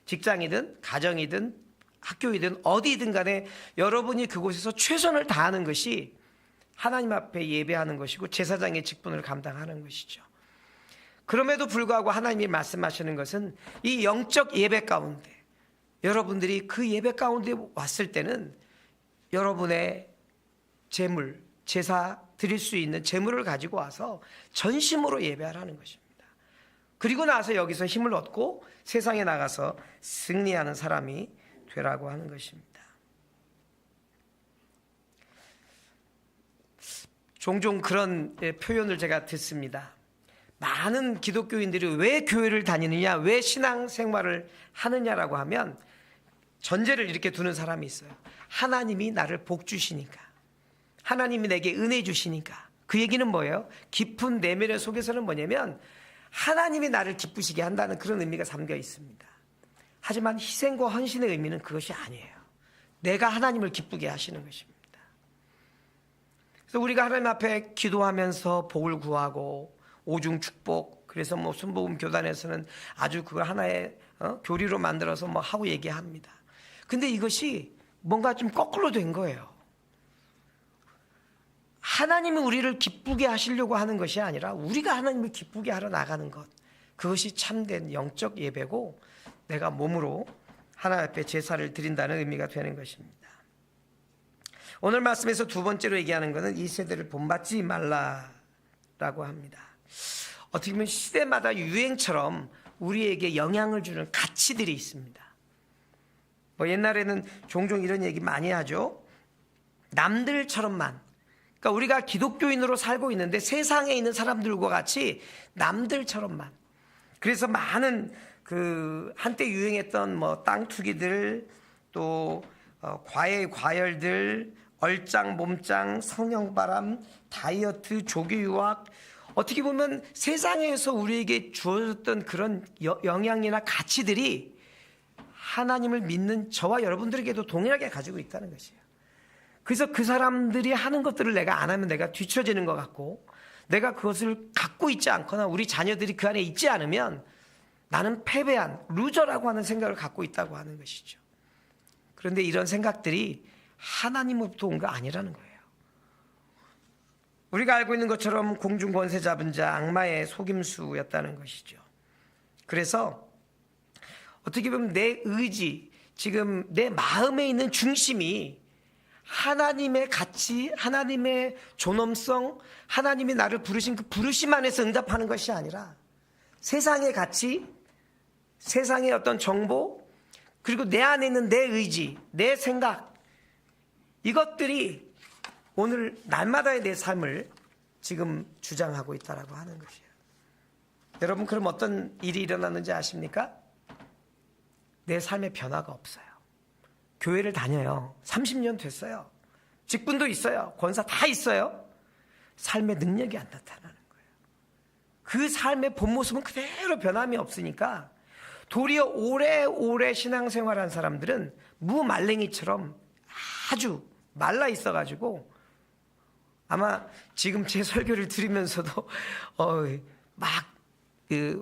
직장이든 가정이든 학교이든 어디든 간에 여러분이 그곳에서 최선을 다하는 것이 하나님 앞에 예배하는 것이고 제사장의 직분을 감당하는 것이죠. 그럼에도 불구하고 하나님이 말씀하시는 것은 이 영적 예배 가운데 여러분들이 그 예배 가운데 왔을 때는 여러분의 재물, 제사 드릴 수 있는 재물을 가지고 와서 전심으로 예배하라는 것입니다. 그리고 나서 여기서 힘을 얻고 세상에 나가서 승리하는 사람이 되라고 하는 것입니다. 종종 그런 표현을 제가 듣습니다. 많은 기독교인들이 왜 교회를 다니느냐, 왜 신앙생활을 하느냐라고 하면 전제를 이렇게 두는 사람이 있어요. 하나님이 나를 복 주시니까, 하나님이 내게 은혜 주시니까. 그 얘기는 뭐예요? 깊은 내면의 속에서는 뭐냐면 하나님이 나를 기쁘시게 한다는 그런 의미가 담겨 있습니다. 하지만 희생과 헌신의 의미는 그것이 아니에요. 내가 하나님을 기쁘게 하시는 것입니다. 그래서 우리가 하나님 앞에 기도하면서 복을 구하고 오중 축복, 그래서 뭐 순복음 교단에서는 아주 그걸 하나의 교리로 만들어서 뭐 하고 얘기합니다. 근데 이것이 뭔가 좀 거꾸로 된 거예요. 하나님이 우리를 기쁘게 하시려고 하는 것이 아니라 우리가 하나님을 기쁘게 하러 나가는 것, 그것이 참된 영적 예배고 내가 몸으로 하나님 앞에 제사를 드린다는 의미가 되는 것입니다. 오늘 말씀에서 두 번째로 얘기하는 것은 이 세대를 본받지 말라라고 합니다. 어떻게 보면 시대마다 유행처럼 우리에게 영향을 주는 가치들이 있습니다. 뭐 옛날에는 종종 이런 얘기 많이 하죠. 남들처럼만, 그러니까 우리가 기독교인으로 살고 있는데 세상에 있는 사람들과 같이 남들처럼만. 그래서 많은 그 한때 유행했던 뭐 땅투기들, 또 과열들, 얼짱, 몸짱, 성형바람, 다이어트, 조기유학, 어떻게 보면 세상에서 우리에게 주어졌던 그런 영향이나 가치들이 하나님을 믿는 저와 여러분들에게도 동일하게 가지고 있다는 것이에요. 그래서 그 사람들이 하는 것들을 내가 안 하면 내가 뒤처지는 것 같고, 내가 그것을 갖고 있지 않거나 우리 자녀들이 그 안에 있지 않으면 나는 패배한 루저라고 하는 생각을 갖고 있다고 하는 것이죠. 그런데 이런 생각들이 하나님으로부터 온 거 아니라는 거예요. 우리가 알고 있는 것처럼 공중 권세 잡은 자, 악마의 속임수였다는 것이죠. 그래서 어떻게 보면 내 의지, 지금 내 마음에 있는 중심이 하나님의 가치, 하나님의 존엄성, 하나님이 나를 부르신 그 부르심 안에서 응답하는 것이 아니라 세상의 가치, 세상의 어떤 정보, 그리고 내 안에 있는 내 의지, 내 생각, 이것들이 오늘 날마다의 내 삶을 지금 주장하고 있다라고 하는 것이에요. 여러분, 그럼 어떤 일이 일어났는지 아십니까? 내 삶에 변화가 없어요. 교회를 다녀요. 30년 됐어요. 직분도 있어요. 권사 다 있어요. 삶의 능력이 안 나타나는 거예요. 그 삶의 본 모습은 그대로 변함이 없으니까 도리어 오래오래 신앙생활한 사람들은 무말랭이처럼 아주 말라 있어가지고 아마 지금 제 설교를 들으면서도 막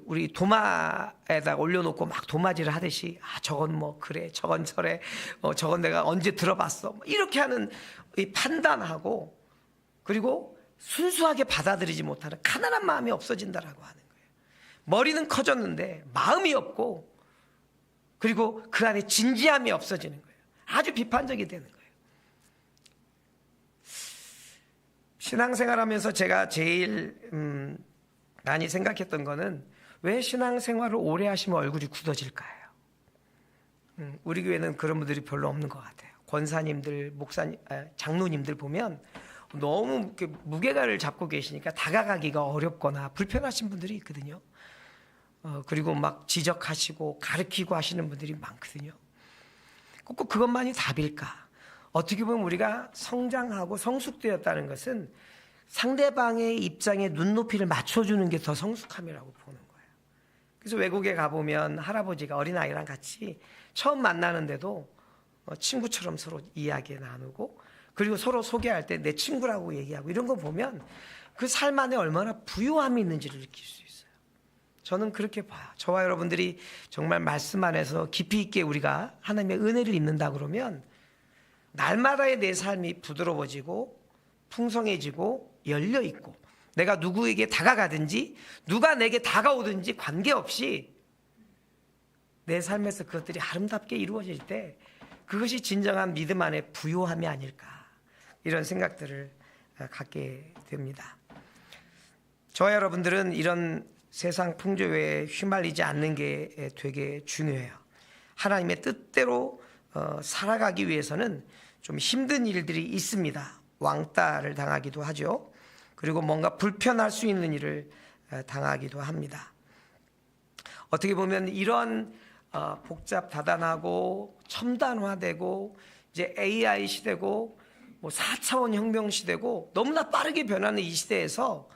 우리 도마에다가 올려놓고 막 도마질을 하듯이 저건 뭐 그래, 저건 저래, 저건 내가 언제 들어봤어, 이렇게 하는 이 판단하고, 그리고 순수하게 받아들이지 못하는 가난한 마음이 없어진다라고 하는 거예요. 머리는 커졌는데 마음이 없고, 그리고 그 안에 진지함이 없어지는 거예요. 아주 비판적이 되는 거예요. 신앙생활하면서 제가 제일 많이 생각했던 거는 왜 신앙생활을 오래 하시면 얼굴이 굳어질까요? 우리 교회는 그런 분들이 별로 없는 것 같아요. 권사님들, 목사님, 장로님들 보면 너무 무게감을 잡고 계시니까 다가가기가 어렵거나 불편하신 분들이 있거든요. 그리고 막 지적하시고 가르치고 하시는 분들이 많거든요. 꼭 그것만이 답일까? 어떻게 보면 우리가 성장하고 성숙되었다는 것은 상대방의 입장에 눈높이를 맞춰주는 게 더 성숙함이라고 보는 거예요. 그래서 외국에 가보면 할아버지가 어린아이랑 같이 처음 만나는데도 친구처럼 서로 이야기 나누고, 그리고 서로 소개할 때 내 친구라고 얘기하고, 이런 거 보면 그 삶 안에 얼마나 부유함이 있는지를 느낄 수 있어요. 저는 그렇게 봐요. 저와 여러분들이 정말 말씀 안에서 깊이 있게 우리가 하나님의 은혜를 입는다 그러면 날마다의 내 삶이 부드러워지고 풍성해지고 열려 있고 내가 누구에게 다가가든지 누가 내게 다가오든지 관계없이 내 삶에서 그것들이 아름답게 이루어질 때 그것이 진정한 믿음 안에 부요함이 아닐까 이런 생각들을 갖게 됩니다. 저와 여러분들은 이런 세상 풍조에 휘말리지 않는 게 되게 중요해요. 하나님의 뜻대로 살아가기 위해서는 좀 힘든 일들이 있습니다. 왕따를 당하기도 하죠. 그리고 뭔가 불편할 수 있는 일을 당하기도 합니다. 어떻게 보면 이런 복잡 다단하고 첨단화되고 이제 AI 시대고 뭐 4차원 혁명 시대고 너무나 빠르게 변하는 이 시대에서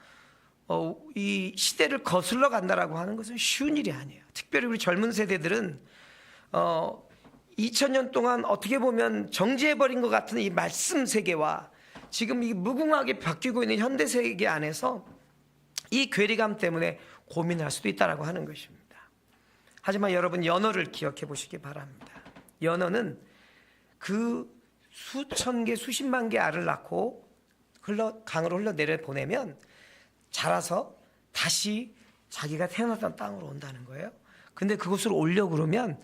이 시대를 거슬러 간다라고 하는 것은 쉬운 일이 아니에요. 특별히 우리 젊은 세대들은 2000년 동안 어떻게 보면 정지해버린 것 같은 이 말씀 세계와 지금 이 무궁하게 바뀌고 있는 현대 세계 안에서 이 괴리감 때문에 고민할 수도 있다라고 하는 것입니다. 하지만 여러분 연어를 기억해 보시기 바랍니다. 연어는 그 수천 개 수십만 개 알을 낳고 강으로 흘러내려 보내면 자라서 다시 자기가 태어났던 땅으로 온다는 거예요. 근데 그곳을 오려고 그러면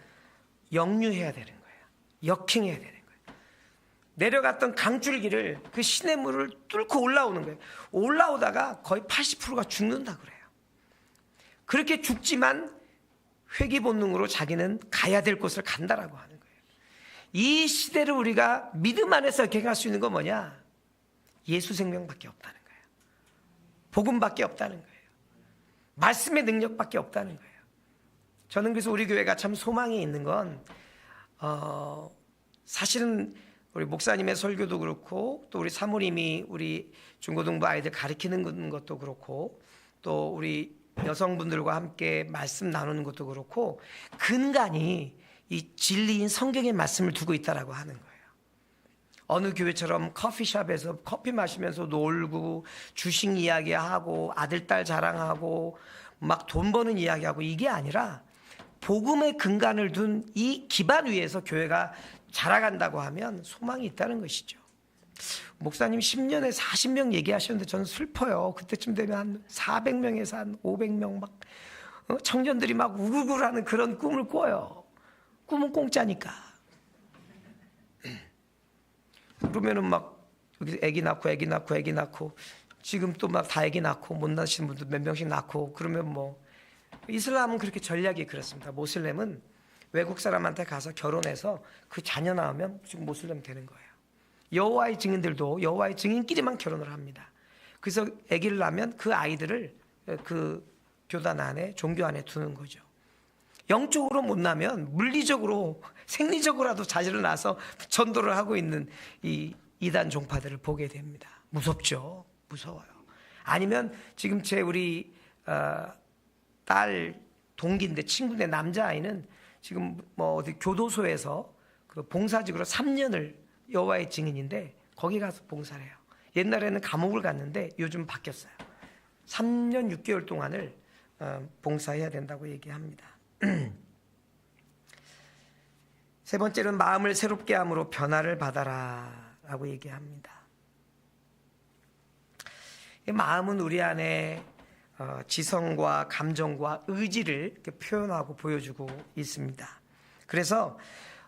역류해야 되는 거예요. 역행해야 되는 거예요. 내려갔던 강줄기를 그 시냇물을 뚫고 올라오는 거예요. 올라오다가 거의 80%가 죽는다 그래요. 그렇게 죽지만 회귀 본능으로 자기는 가야 될 곳을 간다라고 하는 거예요. 이 시대를 우리가 믿음 안에서 경험할 수 있는 건 뭐냐? 예수 생명밖에 없다는 거예요. 복음밖에 없다는 거예요. 말씀의 능력밖에 없다는 거예요. 저는 그래서 우리 교회가 참 소망이 있는 건 사실은 우리 목사님의 설교도 그렇고 또 우리 사모님이 우리 중고등부 아이들 가르치는 것도 그렇고 또 우리 여성분들과 함께 말씀 나누는 것도 그렇고 근간이 이 진리인 성경의 말씀을 두고 있다라고 하는 거예요. 어느 교회처럼 커피숍에서 커피 마시면서 놀고 주식 이야기하고 아들 딸 자랑하고 막 돈 버는 이야기하고 이게 아니라 복음의 근간을 둔 이 기반 위에서 교회가 자라간다고 하면 소망이 있다는 것이죠. 목사님 10년에 40명 얘기하셨는데 저는 슬퍼요. 그때쯤 되면 한 400명에서 한 500명 막 청년들이 막 우글우글하는 그런 꿈을 꿔요. 꿈은 공짜니까. 그러면은 막 여기 애기 낳고 지금 또 막 다 애기 낳고 못 낳으시는 분들 몇 명씩 낳고 그러면 뭐 이슬람은 그렇게 전략이 그렇습니다. 모슬렘은 외국 사람한테 가서 결혼해서 그 자녀 낳으면 지금 모슬렘 되는 거예요. 여호와의 증인들도 여호와의 증인끼리만 결혼을 합니다. 그래서 아기를 낳으면 그 아이들을 그 교단 안에 종교 안에 두는 거죠. 영적으로 못 나면 물리적으로 생리적으로라도 자녀를 낳아서 전도를 하고 있는 이 이단 종파들을 보게 됩니다. 무섭죠. 무서워요. 아니면 지금 제 우리 딸 동기인데 친구인데 남자아이는 지금 뭐 어디 교도소에서 그 봉사직으로 3년을 여호와의 증인인데 거기 가서 봉사를 해요. 옛날에는 감옥을 갔는데 요즘 바뀌었어요. 3년 6개월 동안을 봉사해야 된다고 얘기합니다. 세 번째는 마음을 새롭게 함으로 변화를 받아라 라고 얘기합니다. 이 마음은 우리 안에 지성과 감정과 의지를 이렇게 표현하고 보여주고 있습니다. 그래서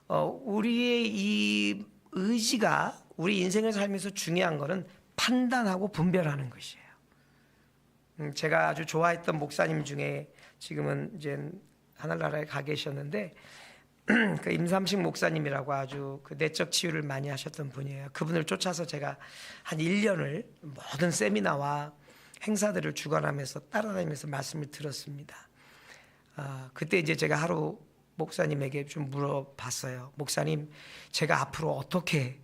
우리의 이 의지가 우리 인생을 살면서 중요한 것은 판단하고 분별하는 것이에요. 제가 아주 좋아했던 목사님 중에 지금은 이제 하늘나라에 가 계셨는데 그 임삼식 목사님이라고 아주 그 내적 치유를 많이 하셨던 분이에요. 그분을 쫓아서 제가 한 1년을 모든 세미나와 행사들을 주관하면서 따라다니면서 말씀을 들었습니다. 그때 이제 제가 하루 목사님에게 좀 물어봤어요. 목사님, 제가 앞으로 어떻게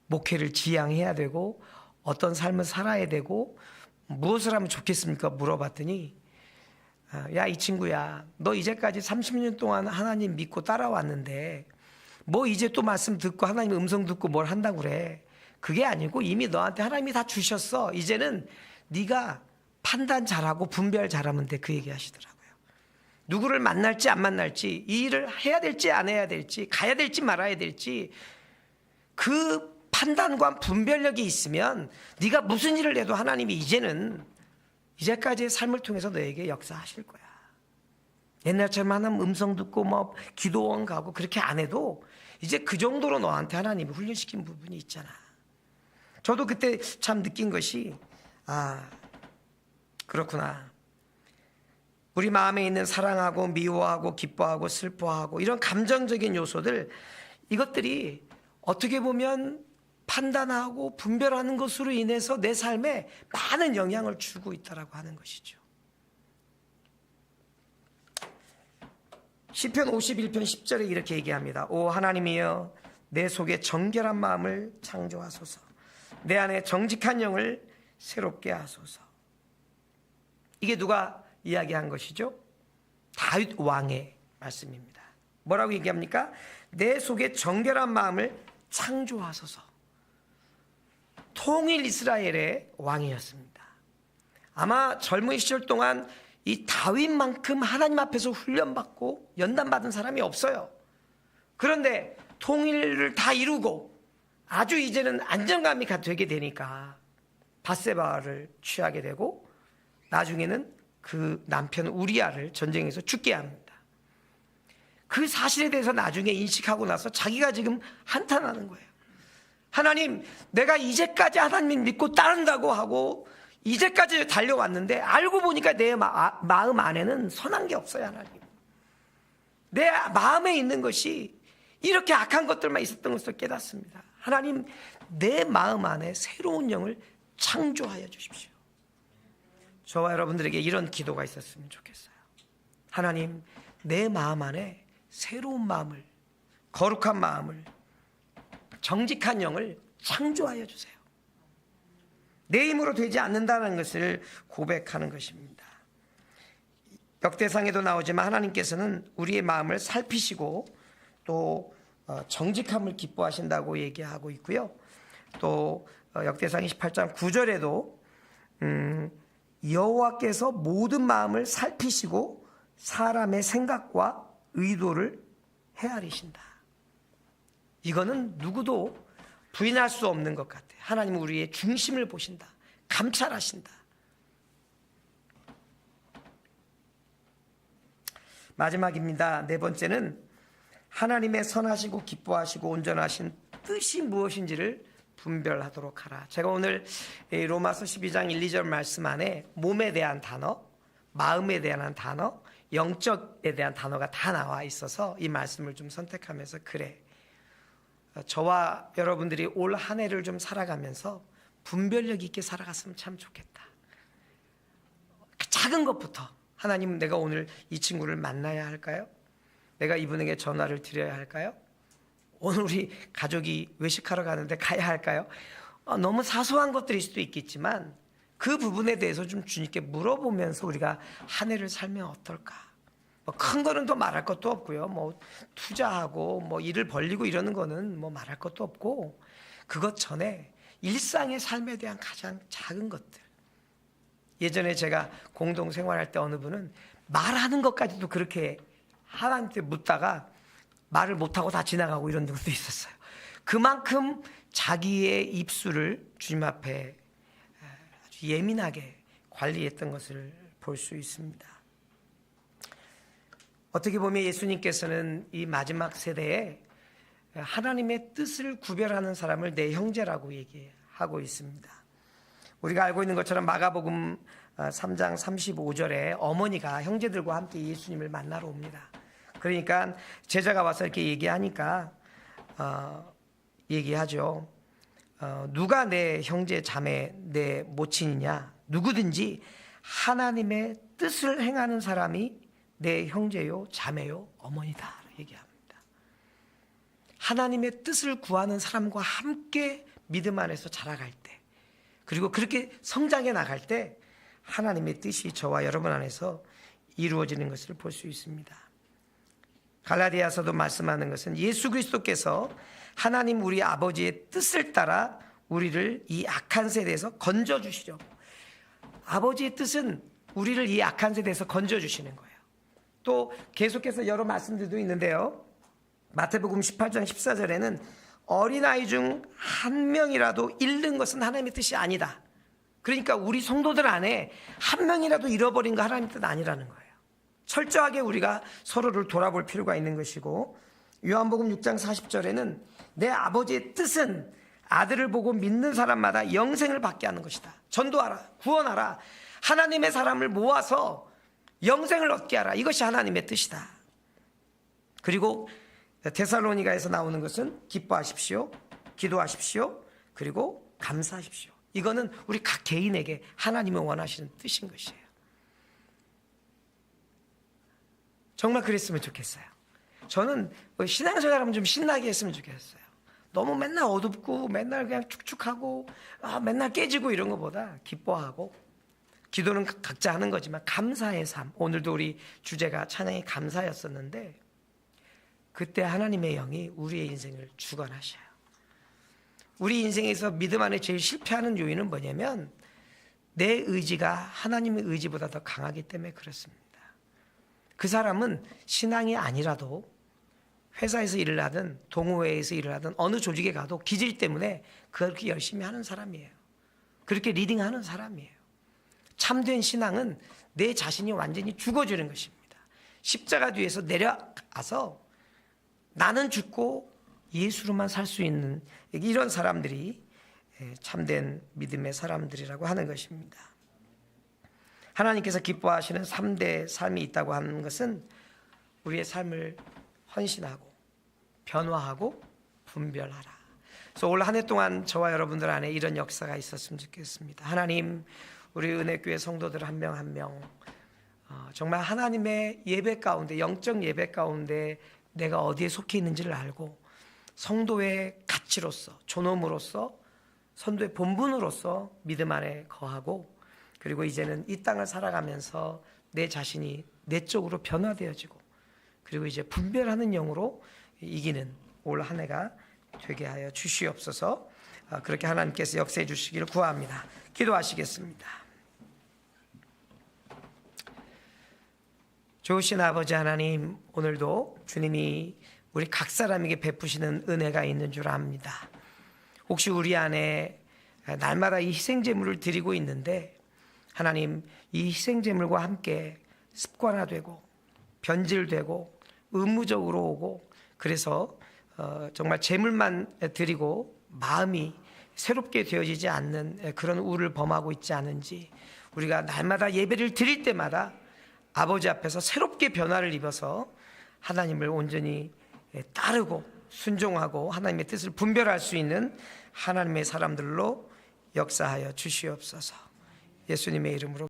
목회를 지향해야 되고 어떤 삶을 살아야 되고 무엇을 하면 좋겠습니까? 물어봤더니 야, 이 친구야, 너 이제까지 30년 동안 하나님 믿고 따라왔는데 뭐 이제 또 말씀 듣고 하나님 음성 듣고 뭘 한다고 그래. 그게 아니고 이미 너한테 하나님이 다 주셨어. 이제는 네가 판단 잘하고 분별 잘하면 돼. 그 얘기 하시더라고요. 누구를 만날지 안 만날지, 이 일을 해야 될지 안 해야 될지, 가야 될지 말아야 될지 그 판단과 분별력이 있으면 네가 무슨 일을 해도 하나님이 이제까지의 삶을 통해서 너에게 역사하실 거야. 옛날처럼 하나님 음성 듣고 뭐 기도원 가고 그렇게 안 해도 이제 그 정도로 너한테 하나님이 훈련시킨 부분이 있잖아. 저도 그때 참 느낀 것이 그렇구나. 우리 마음에 있는 사랑하고 미워하고 기뻐하고 슬퍼하고 이런 감정적인 요소들, 이것들이 어떻게 보면 판단하고 분별하는 것으로 인해서 내 삶에 많은 영향을 주고 있다라고 하는 것이죠. 시편 51편 10절에 이렇게 얘기합니다. 오 하나님이여, 내 속에 정결한 마음을 창조하소서. 내 안에 정직한 영을 새롭게 하소서. 이게 누가 이야기한 것이죠? 다윗 왕의 말씀입니다. 뭐라고 얘기합니까? 내 속에 정결한 마음을 창조하소서. 통일 이스라엘의 왕이었습니다. 아마 젊은 시절 동안 이 다윗만큼 하나님 앞에서 훈련받고 연단받은 사람이 없어요. 그런데 통일을 다 이루고 아주 이제는 안정감이 되게 되니까 밧세바를 취하게 되고 나중에는 그 남편 우리아를 전쟁에서 죽게 합니다. 그 사실에 대해서 나중에 인식하고 나서 자기가 지금 한탄하는 거예요. 하나님, 내가 이제까지 하나님 믿고 따른다고 하고 이제까지 달려왔는데 알고 보니까 내 마음 안에는 선한 게 없어요. 하나님, 내 마음에 있는 것이 이렇게 악한 것들만 있었던 것을 깨닫습니다. 하나님, 내 마음 안에 새로운 영을 창조하여 주십시오. 저와 여러분들에게 이런 기도가 있었으면 좋겠어요. 하나님, 내 마음 안에 새로운 마음을, 거룩한 마음을, 정직한 영을 창조하여 주세요. 내 힘으로 되지 않는다는 것을 고백하는 것입니다. 역대상에도 나오지만 하나님께서는 우리의 마음을 살피시고 또 정직함을 기뻐하신다고 얘기하고 있고요. 또 역대상 28장 9절에도 여호와께서 모든 마음을 살피시고 사람의 생각과 의도를 헤아리신다. 이거는 누구도 부인할 수 없는 것 같아요. 하나님은 우리의 중심을 보신다. 감찰하신다. 마지막입니다. 네 번째는 하나님의 선하시고 기뻐하시고 온전하신 뜻이 무엇인지를 분별하도록 하라. 제가 오늘 로마서 12장 1, 2절 말씀 안에 몸에 대한 단어, 마음에 대한 단어, 영적에 대한 단어가 다 나와 있어서 이 말씀을 좀 선택하면서 그래, 저와 여러분들이 올 한 해를 좀 살아가면서 분별력 있게 살아갔으면 참 좋겠다. 그 작은 것부터, 하나님, 내가 오늘 이 친구를 만나야 할까요? 내가 이분에게 전화를 드려야 할까요? 오늘 우리 가족이 외식하러 가는데 가야 할까요? 너무 사소한 것들일 수도 있겠지만 그 부분에 대해서 좀 주님께 물어보면서 우리가 한 해를 살면 어떨까? 큰 거는 더 말할 것도 없고요. 뭐 투자하고 뭐 일을 벌리고 이러는 거는 뭐 말할 것도 없고, 그것 전에 일상의 삶에 대한 가장 작은 것들. 예전에 제가 공동 생활할 때 어느 분은 말하는 것까지도 그렇게 하나님께 묻다가 말을 못하고 다 지나가고 이런 적도 있었어요. 그만큼 자기의 입술을 주님 앞에 아주 예민하게 관리했던 것을 볼 수 있습니다. 어떻게 보면 예수님께서는 이 마지막 세대에 하나님의 뜻을 구별하는 사람을 내 형제라고 얘기하고 있습니다. 우리가 알고 있는 것처럼 마가복음 3장 35절에 어머니가 형제들과 함께 예수님을 만나러 옵니다. 그러니까 제자가 와서 이렇게 얘기하니까 얘기하죠. 누가 내 형제 자매 내 모친이냐? 누구든지 하나님의 뜻을 행하는 사람이 내 형제요 자매요 어머니다 얘기합니다. 하나님의 뜻을 구하는 사람과 함께 믿음 안에서 자라갈 때, 그리고 그렇게 성장해 나갈 때 하나님의 뜻이 저와 여러분 안에서 이루어지는 것을 볼 수 있습니다. 갈라디아서도 말씀하는 것은 예수 그리스도께서 하나님 우리 아버지의 뜻을 따라 우리를 이 악한 세대에서 건져주시려고, 아버지의 뜻은 우리를 이 악한 세대에서 건져주시는 거예요. 또 계속해서 여러 말씀들도 있는데요, 마태복음 18장 14절에는 어린아이 중 한 명이라도 잃는 것은 하나님의 뜻이 아니다. 그러니까 우리 성도들 안에 한 명이라도 잃어버린 거 하나님의 뜻 아니라는 거예요. 철저하게 우리가 서로를 돌아볼 필요가 있는 것이고, 요한복음 6장 40절에는 내 아버지의 뜻은 아들을 보고 믿는 사람마다 영생을 받게 하는 것이다. 전도하라, 구원하라, 하나님의 사람을 모아서 영생을 얻게 하라. 이것이 하나님의 뜻이다. 그리고 데살로니가에서 나오는 것은 기뻐하십시오, 기도하십시오, 그리고 감사하십시오. 이거는 우리 각 개인에게 하나님이 원하시는 뜻인 것이에요. 정말 그랬으면 좋겠어요. 저는 신앙생활하면 좀 신나게 했으면 좋겠어요. 너무 맨날 어둡고 맨날 그냥 축축하고 맨날 깨지고 이런 것보다 기뻐하고, 기도는 각자 하는 거지만 감사의 삶. 오늘도 우리 주제가 찬양의 감사였었는데, 그때 하나님의 영이 우리의 인생을 주관하셔요. 우리 인생에서 믿음 안에 제일 실패하는 요인은 뭐냐면 내 의지가 하나님의 의지보다 더 강하기 때문에 그렇습니다. 그 사람은 신앙이 아니라도 회사에서 일을 하든 동호회에서 일을 하든 어느 조직에 가도 기질 때문에 그렇게 열심히 하는 사람이에요. 그렇게 리딩하는 사람이에요. 참된 신앙은 내 자신이 완전히 죽어주는 것입니다. 십자가 뒤에서 내려가서 나는 죽고 예수로만 살 수 있는 이런 사람들이 참된 믿음의 사람들이라고 하는 것입니다. 하나님께서 기뻐하시는 3대 삶이 있다고 하는 것은 우리의 삶을 헌신하고 변화하고 분별하라. 그래서 올 한 해 동안 저와 여러분들 안에 이런 역사가 있었으면 좋겠습니다. 하나님, 우리 은혜교회 성도들 한 명 한 명 정말 하나님의 예배 가운데, 영적 예배 가운데 내가 어디에 속해 있는지를 알고 성도의 가치로서, 존엄으로서, 선도의 본분으로서 믿음 안에 거하고, 그리고 이제는 이 땅을 살아가면서 내 자신이 내적으로 변화되어지고, 그리고 이제 분별하는 영으로 이기는 올 한 해가 되게 하여 주시옵소서. 그렇게 하나님께서 역사해 주시기를 구합니다. 기도하시겠습니다. 좋으신 아버지 하나님, 오늘도 주님이 우리 각 사람에게 베푸시는 은혜가 있는 줄 압니다. 혹시 우리 안에 날마다 이 희생제물을 드리고 있는데 하나님, 이 희생제물과 함께 습관화되고 변질되고 의무적으로 오고, 그래서 정말 제물만 드리고 마음이 새롭게 되어지지 않는 그런 우를 범하고 있지 않은지, 우리가 날마다 예배를 드릴 때마다 아버지 앞에서 새롭게 변화를 입어서 하나님을 온전히 따르고 순종하고 하나님의 뜻을 분별할 수 있는 하나님의 사람들로 역사하여 주시옵소서. 예수님의 이름으로